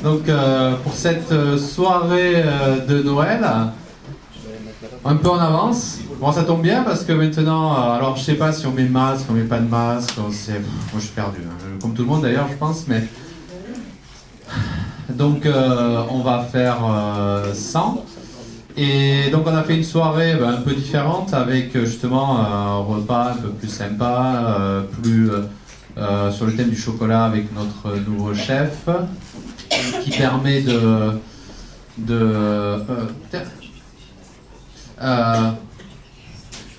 Donc pour cette soirée de Noël, un peu en avance. Bon, ça tombe bien parce que maintenant, alors je sais pas si on met masque, on met pas de masque, moi je suis perdu, hein. Comme tout le monde d'ailleurs je pense, mais... Donc on va faire 100. Et donc on a fait une soirée un peu différente avec justement un repas un peu plus sympa, sur le thème du chocolat avec notre nouveau chef, qui permet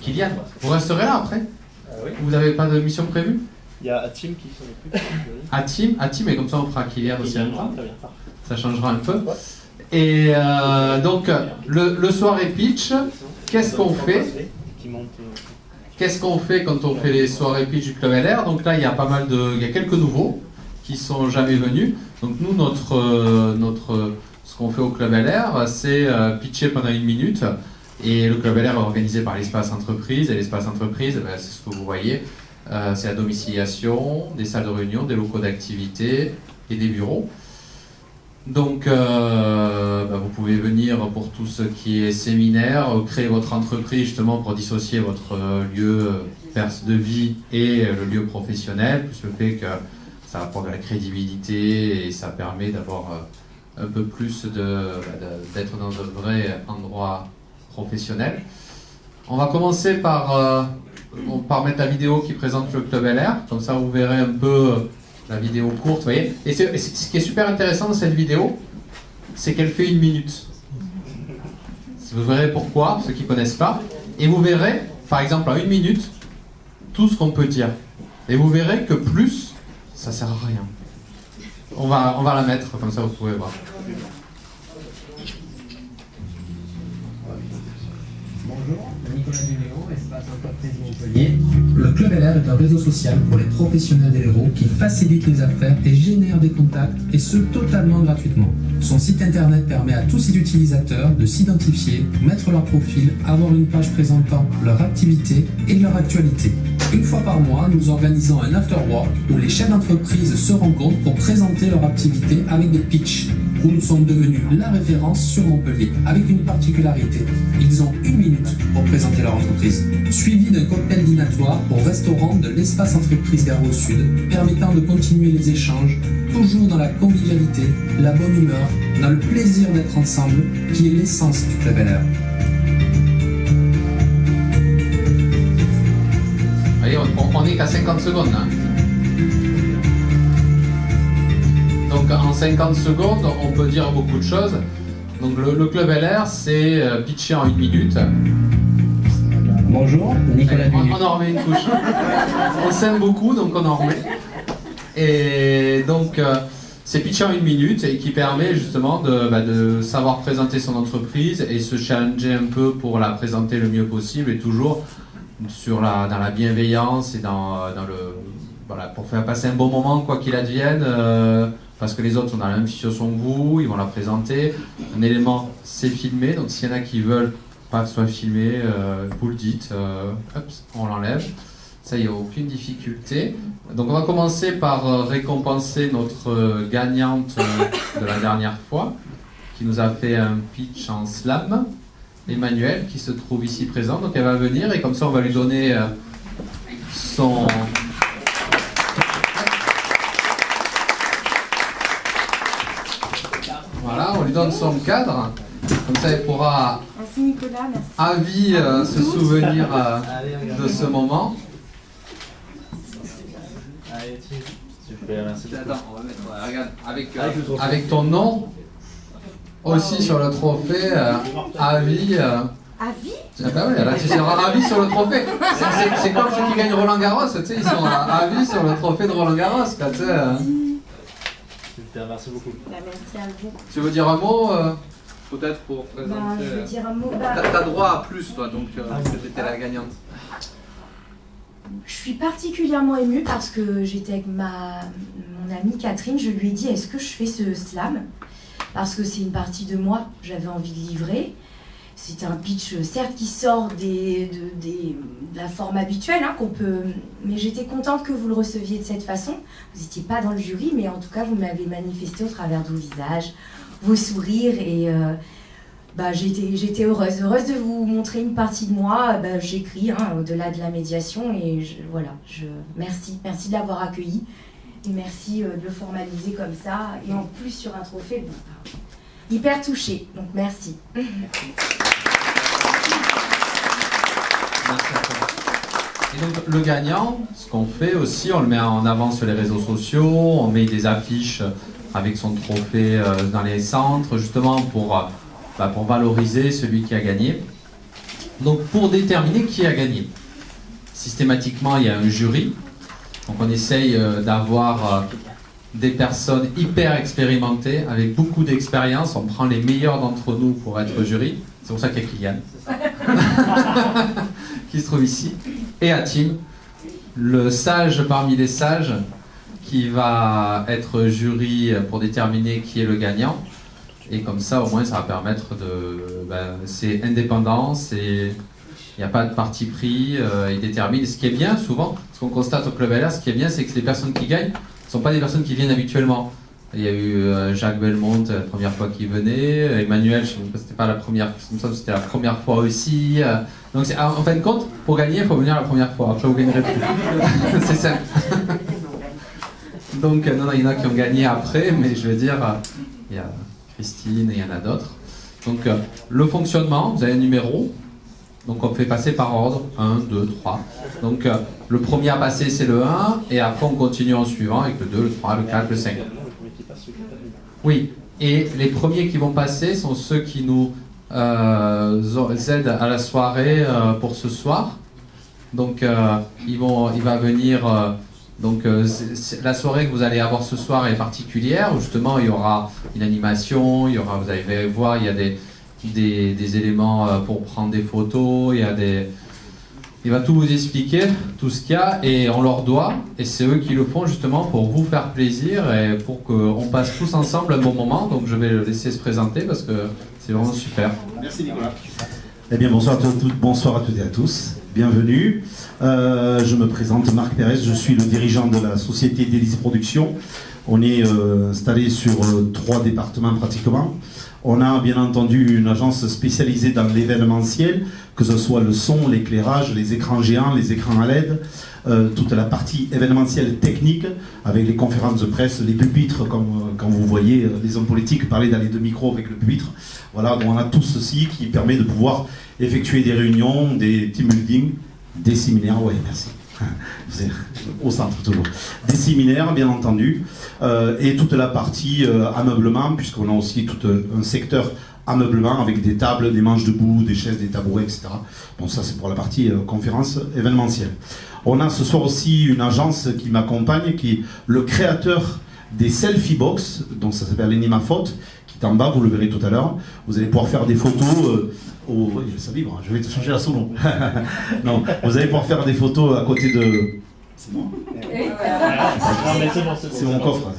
Kylian, vous resterez là après? Oui. Vous n'avez pas de mission prévue? Il y a Atim qui s'en occupe. Atim, et comme ça on fera Kylian aussi en même temps. Très bien. Ça changera un peu. Et donc, le soirée pitch, qu'est-ce qu'on fait? Qu'est-ce qu'on fait quand on fait les soirées pitch du Club LR? Donc là, il y a il y a quelques nouveaux qui sont jamais venus. Donc nous, ce qu'on fait au Club LR, c'est pitcher pendant 1 minute. Et le Club LR est organisé par l'espace entreprise. Et l'espace entreprise, c'est ce que vous voyez. C'est la domiciliation, des salles de réunion, des locaux d'activité et des bureaux. Donc, vous pouvez venir pour tout ce qui est séminaire, créer votre entreprise justement pour dissocier votre lieu de vie et le lieu professionnel, plus le fait que ça apporte de la crédibilité et ça permet d'avoir un peu plus d'être dans un vrai endroit professionnel. On va commencer par mettre la vidéo qui présente le Club LR, comme ça vous verrez un peu la vidéo courte, vous voyez. Et ce qui est super intéressant dans cette vidéo, c'est qu'elle fait 1 minute. Vous verrez pourquoi, ceux qui ne connaissent pas. Et vous verrez, par exemple, en 1 minute, tout ce qu'on peut dire. Et vous verrez que plus, ça ne sert à rien. On va la mettre, comme ça vous pouvez voir. Bonjour, Nicolas Duméo, Espace Entreprise Montpellier. Le Club LR est un réseau social pour les professionnels des héros qui facilite les affaires et génère des contacts, et ce totalement gratuitement. Son site internet permet à tous ses utilisateurs de s'identifier, mettre leur profil, avoir une page présentant leur activité et leur actualité. Une fois par mois, nous organisons un afterwork où les chefs d'entreprise se rencontrent pour présenter leur activité avec des pitchs, où nous sommes devenus la référence sur Montpellier, avec une particularité. Ils ont 1 minute pour présenter leur entreprise, suivi d'un cocktail dînatoire au restaurant de l'espace entreprise Gare au Sud, permettant de continuer les échanges, toujours dans la convivialité, la bonne humeur, dans le plaisir d'être ensemble, qui est l'essence du Club LR. Voyez, on n'est qu'à 50 secondes. Hein. Donc en 50 secondes, on peut dire beaucoup de choses. Donc le Club LR, c'est pitcher en 1 minute. Bonjour, Nicolas Duméo. On en remet une couche. On s'aime beaucoup, donc on en remet. Et donc c'est pitcher en 1 minute et qui permet justement de savoir présenter son entreprise et se challenger un peu pour la présenter le mieux possible et toujours dans la bienveillance et pour faire passer un bon moment quoi qu'il advienne. Parce que les autres sont dans la même situation que vous, ils vont la présenter. Un élément, c'est filmé, donc s'il y en a qui veulent pas que ce soit filmé, vous le dites, on l'enlève. Ça, il n'y a aucune difficulté. Donc on va commencer par récompenser notre gagnante de la dernière fois, qui nous a fait un pitch en slam, Emmanuel, qui se trouve ici présent. Donc elle va venir et comme ça on va lui donner son... Voilà, on lui donne son cadre, comme ça elle pourra merci Nicolas, merci. À vie se souvenir de ce moment. Allez, super, merci. Attends, on va mettre, regarde, avec ton nom aussi sur le trophée, à vie. À vie? Ah bah oui, là tu seras à vie sur le trophée. C'est comme ceux qui gagnent Roland Garros, tu sais, ils sont à vie sur le trophée de Roland Garros. Tu sais, Super, merci beaucoup. Bah, merci à vous. Tu veux dire un mot peut-être pour présenter Je vais dire un mot. T'as droit à plus toi, donc c'était la gagnante. Je suis particulièrement émue parce que j'étais avec mon amie Catherine, je lui ai dit est-ce que je fais ce slam? Parce que c'est une partie de moi que j'avais envie de livrer. c'est un pitch, certes, qui sort de la forme habituelle, hein, mais j'étais contente que vous le receviez de cette façon. Vous n'étiez pas dans le jury, mais en tout cas, vous m'avez manifesté au travers de vos visages, vos sourires, et j'étais heureuse de vous montrer une partie de moi. J'écris, hein, au-delà de la médiation, et merci de l'avoir accueilli, et merci de le formaliser comme ça, et en plus sur un trophée. Hyper touchée, donc merci. Et donc le gagnant, ce qu'on fait aussi, on le met en avant sur les réseaux sociaux, on met des affiches avec son trophée dans les centres, justement pour valoriser celui qui a gagné. Donc pour déterminer qui a gagné, systématiquement il y a un jury, donc on essaye d'avoir des personnes hyper expérimentées, avec beaucoup d'expérience. On prend les meilleurs d'entre nous pour être jury. C'est pour ça qu'il y a Kylian, qui se trouve ici. Et Hatim, le sage parmi les sages, qui va être jury pour déterminer qui est le gagnant. Et comme ça, au moins, ça va permettre c'est indépendant, il n'y a pas de parti pris, il détermine. Ce qui est bien, souvent, ce qu'on constate au Club LR, ce qui est bien, c'est que les personnes qui gagnent ne sont pas des personnes qui viennent habituellement. Il y a eu Jacques Belmonte, la première fois qu'il venait, Emmanuel, je ne sais pas, c'était pas la première, c'était la première fois aussi. Donc en fin de compte, pour gagner, il faut venir la première fois, après vous gagnerez plus. C'est simple. Donc non, il y en a qui ont gagné après, mais je veux dire, il y a Christine et il y en a d'autres. Donc le fonctionnement, vous avez un numéro, donc on fait passer par ordre, 1, 2, 3. Donc le premier à passer c'est le 1, et après on continue en suivant avec le 2, le 3, le 4, le 5. Oui, et les premiers qui vont passer sont ceux qui nous aident à la soirée pour ce soir. Donc il va venir... la soirée que vous allez avoir ce soir est particulière, où justement il y aura une animation, vous allez voir, il y a des éléments pour prendre des photos, il va tout vous expliquer, tout ce qu'il y a, et on leur doit, et c'est eux qui le font justement pour vous faire plaisir et pour qu'on passe tous ensemble un bon moment. Donc je vais le laisser se présenter parce que c'est vraiment super. Merci Nicolas. Eh bien bonsoir à toutes, bonsoir à toutes et à tous. Bienvenue. Je me présente, Marc Pérez, je suis le dirigeant de la société Délices Productions. On est installé sur 3 départements pratiquement. On a bien entendu une agence spécialisée dans l'événementiel, que ce soit le son, l'éclairage, les écrans géants, les écrans à LED, toute la partie événementielle technique, avec les conférences de presse, les pupitres, comme quand vous voyez les hommes politiques parler dans les 2 micros avec le pupitre. Voilà, donc on a tout ceci qui permet de pouvoir effectuer des réunions, des team building, des séminaires, oui, merci. Au centre toujours. Des séminaires, bien entendu, et toute la partie ameublement, puisqu'on a aussi tout un secteur ameublement avec des tables, des manches debout, des chaises, des tabourets, etc. Bon, ça c'est pour la partie conférence événementielle. On a ce soir aussi une agence qui m'accompagne, qui est le créateur des selfie box, donc ça s'appelle l'Enimafote, qui est en bas, vous le verrez tout à l'heure. Vous allez pouvoir faire des photos. Ça vibre, je vais te changer la sono. Non, vous allez pouvoir faire des photos à côté de. C'est moi. C'est mon coffre.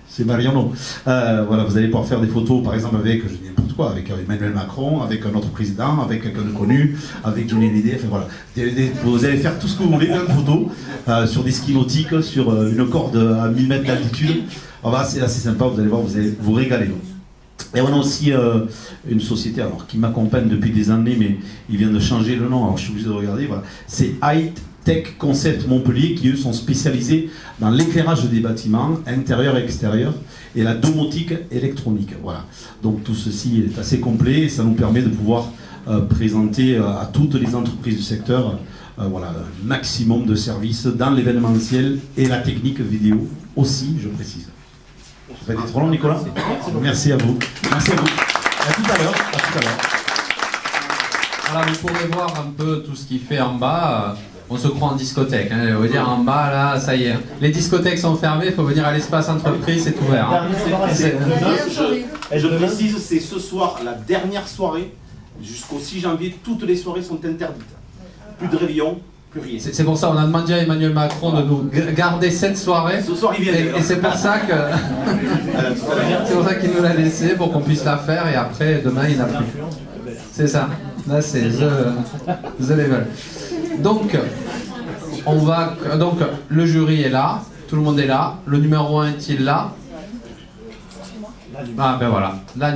C'est Mariano. Voilà, vous allez pouvoir faire des photos, par exemple, avec, je dis n'importe quoi, avec Emmanuel Macron, avec un autre président, avec quelqu'un de connu, avec Johnny Hallyday, enfin voilà. Vous allez faire tout ce que vous voulez, plein de photos, sur des skis nautiques, sur une corde à 1000 mètres d'altitude. C'est assez sympa, vous allez voir, vous allez vous régaler. Et on a aussi une société qui m'accompagne depuis des années, mais il vient de changer le nom, alors je suis obligé de regarder. Voilà. C'est High Tech Concept Montpellier, qui eux sont spécialisés dans l'éclairage des bâtiments, intérieur et extérieur, et la domotique électronique. Voilà. Donc tout ceci est assez complet, et ça nous permet de pouvoir présenter à toutes les entreprises du secteur un maximum de services dans l'événementiel et la technique vidéo aussi, je précise. Ça va être trop long, Nicolas. Merci à vous. Merci à vous. À tout à l'heure. Voilà, vous pourrez voir un peu tout ce qu'il fait en bas. On se croit en discothèque. Hein. On va dire en bas, là, ça y est. Les discothèques sont fermées, il faut venir à l'espace entreprise, c'est ouvert. Hein. Je précise, c'est ce soir la dernière soirée. Jusqu'au 6 janvier, toutes les soirées sont interdites. Plus de réveillon. C'est pour ça qu'on a demandé à Emmanuel Macron de nous garder cette soirée. Ce soir, il vient. Et c'est pour ça que c'est pour ça qu'il nous l'a laissé, pour qu'on puisse la faire, et après demain il n'a plus. C'est ça. Là, c'est the level. Donc, donc, le jury est là. Tout le monde est là. Le numéro 1 est-il là? Ah, ben voilà. Là,